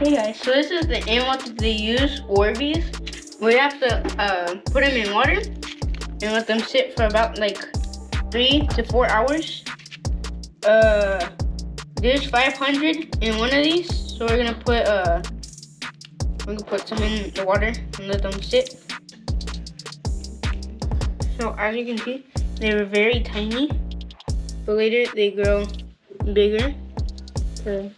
Hey guys, so this is the animal that they use, Orbeez. We have to put them in water and let them sit for about like 3 to 4 hours. There's 500 in one of these, so we're gonna put some in the water and let them sit. So as you can see, they were very tiny, but later they grow bigger. So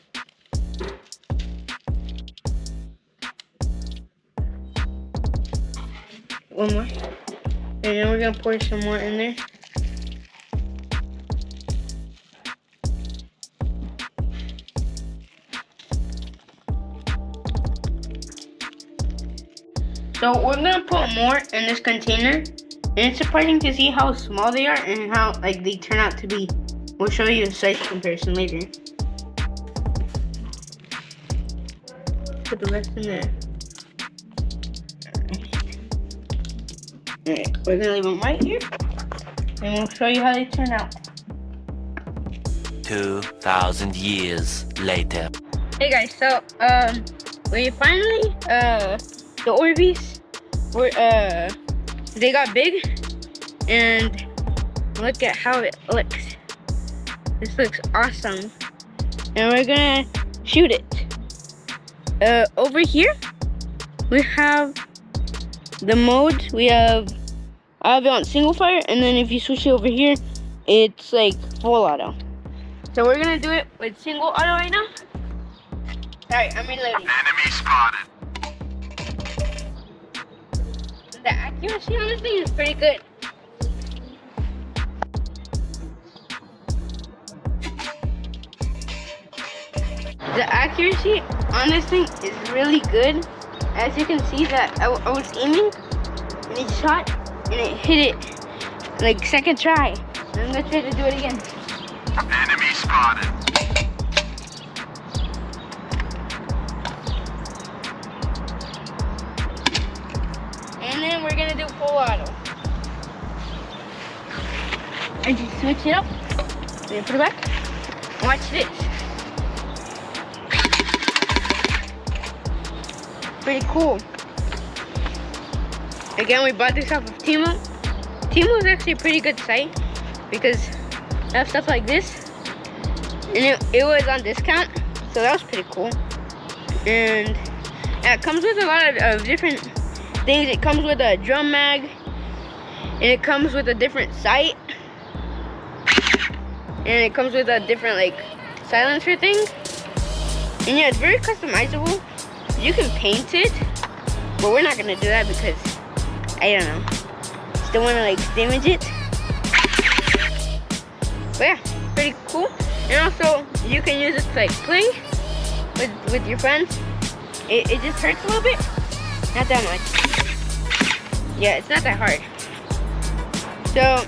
one more. And then we're gonna pour some more in there. So we're gonna put more in this container. And it's surprising to see how small they are and how like they turn out to be. We'll show you a size comparison later. Put the rest in there. Alright, we're gonna leave them right here, and we'll show you how they turn out. 2,000 years later. Hey guys, so we finally the Orbeez were they got big, and look at how it looks. This looks awesome, and we're gonna shoot it. Over here we have the mode. I have it on single fire, and then if you switch it over here, it's like full auto. So we're gonna do it with single auto right now. Alright, I'm reloading. Enemy spotted. The accuracy on this thing is pretty good. The accuracy on this thing is really good. As you can see that I was aiming and it shot and it hit it like second try. And I'm gonna try to do it again. Enemy spotted. And then we're gonna do full auto. I just switch it up. Then put it back. Watch this. Pretty cool. Again, we bought this off of Temu. Temu is actually a pretty good site because they have stuff like this, and it was on discount, so that was pretty cool. And yeah, it comes with a lot of different things. It comes with a drum mag, and it comes with a different sight, and it comes with a different like silencer thing. And yeah, it's very customizable. You can paint it, but we're not gonna do that because I don't know. Still wanna like damage it. But yeah, pretty cool. And also you can use it to like play with your friends. It just hurts a little bit. Not that much. Yeah, it's not that hard. So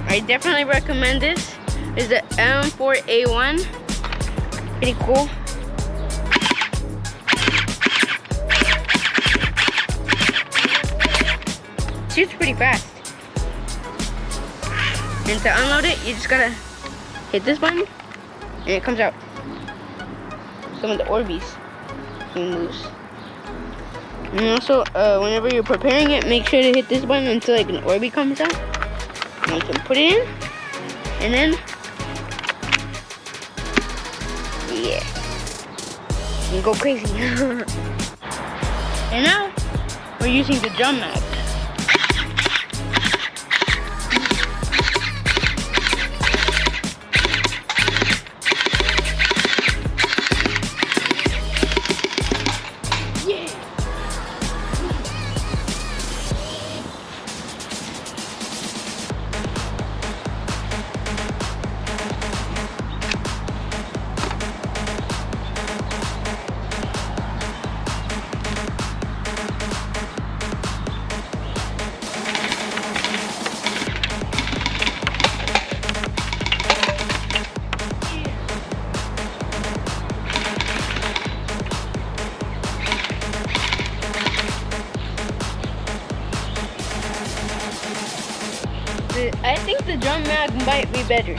I definitely recommend this. It's the M4A1. Pretty cool. Shoots pretty fast. And to unload it, you just gotta hit this button and it comes out. Some of the Orbeez can loose. And also, whenever you're preparing it, make sure to hit this button until like an Orbeez comes out. And you can put it in, and then yeah, you can go crazy. And now we're using the drum mag. I think the drum mag might be better.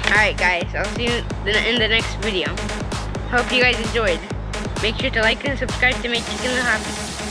Alright. Alright guys, I'll see you in the next video. Hope you guys enjoyed. Make sure to like and subscribe to make Chicken Little happy.